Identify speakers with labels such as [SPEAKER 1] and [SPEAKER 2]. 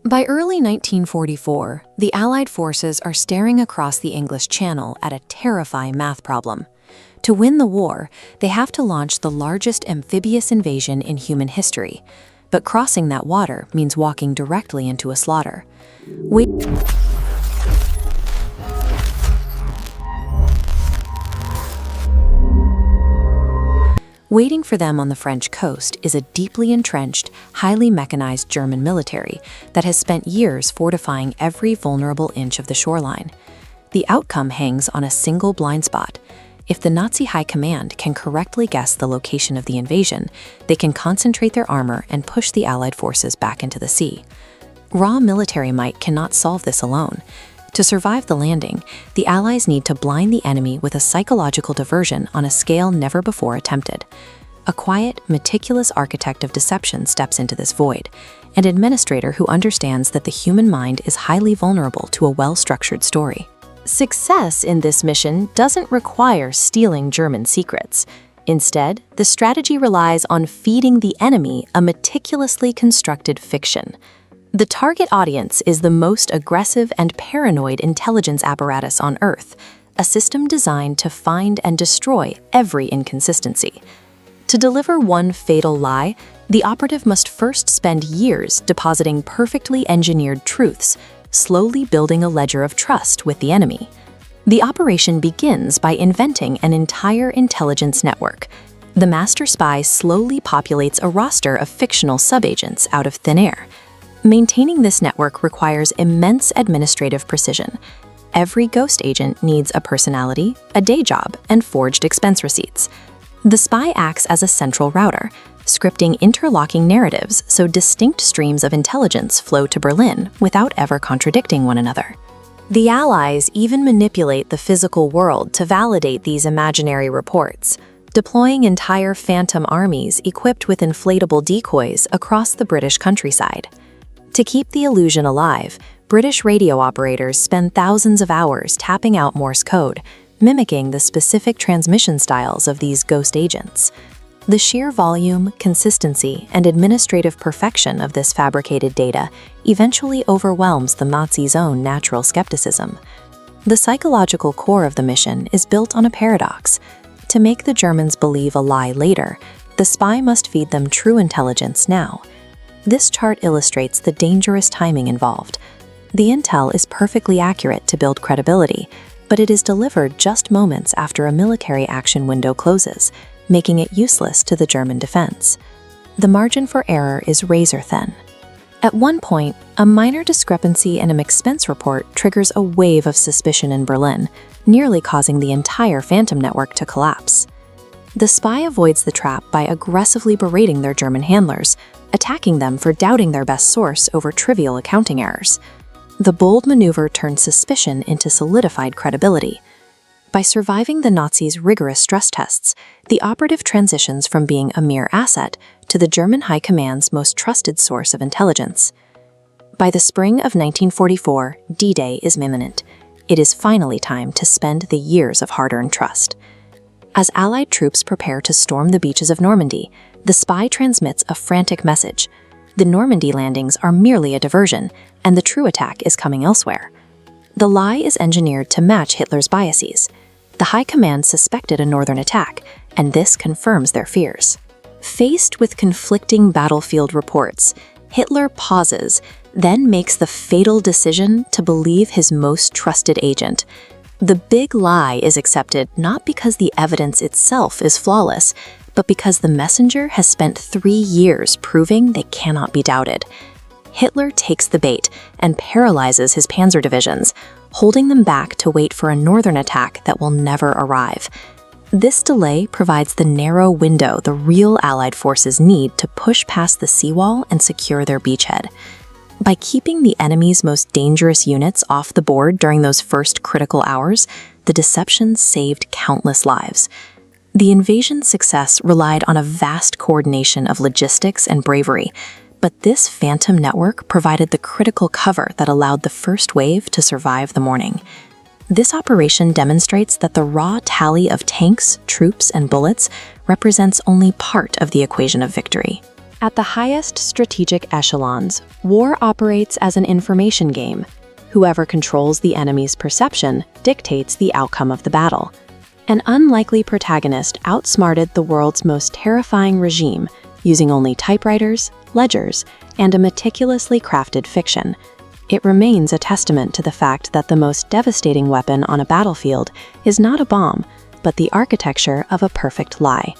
[SPEAKER 1] By early 1944, the Allied forces are staring across the English Channel at a terrifying math problem. To win the war, they have to launch the largest amphibious invasion in human history. But crossing that water means walking directly into a slaughter. Waiting for them on the French coast is a deeply entrenched, highly mechanized German military that has spent years fortifying every vulnerable inch of the shoreline. The outcome hangs on a single blind spot. If the Nazi High Command can correctly guess the location of the invasion, they can concentrate their armor and push the Allied forces back into the sea. Raw military might cannot solve this alone. To survive the landing, the Allies need to blind the enemy with a psychological diversion on a scale never before attempted. A quiet, meticulous architect of deception steps into this void, an administrator who understands that the human mind is highly vulnerable to a well-structured story. Success in this mission doesn't require stealing German secrets. Instead, the strategy relies on feeding the enemy a meticulously constructed fiction. The target audience is the most aggressive and paranoid intelligence apparatus on Earth, a system designed to find and destroy every inconsistency. To deliver one fatal lie, the operative must first spend years depositing perfectly engineered truths, slowly building a ledger of trust with the enemy. The operation begins by inventing an entire intelligence network. The master spy slowly populates a roster of fictional subagents out of thin air. Maintaining this network requires immense administrative precision. Every ghost agent needs a personality, a day job, and forged expense receipts. The spy acts as a central router, scripting interlocking narratives so distinct streams of intelligence flow to Berlin without ever contradicting one another. The Allies even manipulate the physical world to validate these imaginary reports, deploying entire phantom armies equipped with inflatable decoys across the British countryside. To keep the illusion alive, British radio operators spend thousands of hours tapping out Morse code, mimicking the specific transmission styles of these ghost agents. The sheer volume, consistency, and administrative perfection of this fabricated data eventually overwhelms the Nazis' own natural skepticism. The psychological core of the mission is built on a paradox. To make the Germans believe a lie later, the spy must feed them true intelligence now. This chart illustrates the dangerous timing involved. The intel is perfectly accurate to build credibility, but it is delivered just moments after a military action window closes, making it useless to the German defense. The margin for error is razor-thin. At one point, a minor discrepancy in an expense report triggers a wave of suspicion in Berlin, nearly causing the entire Phantom network to collapse. The spy avoids the trap by aggressively berating their German handlers, attacking them for doubting their best source over trivial accounting errors. The bold maneuver turns suspicion into solidified credibility. By surviving the Nazis' rigorous stress tests, the operative transitions from being a mere asset to the German High Command's most trusted source of intelligence. By the spring of 1944, D-Day is imminent. It is finally time to spend the years of hard-earned trust. As Allied troops prepare to storm the beaches of Normandy, the spy transmits a frantic message. The Normandy landings are merely a diversion, and the true attack is coming elsewhere. The lie is engineered to match Hitler's biases. The High Command suspected a northern attack, and this confirms their fears. Faced with conflicting battlefield reports, Hitler pauses, then makes the fatal decision to believe his most trusted agent. The big lie is accepted not because the evidence itself is flawless, but because the messenger has spent 3 years proving they cannot be doubted. Hitler takes the bait and paralyzes his panzer divisions, holding them back to wait for a northern attack that will never arrive. This delay provides the narrow window the real Allied forces need to push past the seawall and secure their beachhead. By keeping the enemy's most dangerous units off the board during those first critical hours, the deception saved countless lives. The invasion's success relied on a vast coordination of logistics and bravery, but this phantom network provided the critical cover that allowed the first wave to survive the morning. This operation demonstrates that the raw tally of tanks, troops, and bullets represents only part of the equation of victory. At the highest strategic echelons, war operates as an information game. Whoever controls the enemy's perception dictates the outcome of the battle. An unlikely protagonist outsmarted the world's most terrifying regime using only typewriters, ledgers, and a meticulously crafted fiction. It remains a testament to the fact that the most devastating weapon on a battlefield is not a bomb, but the architecture of a perfect lie.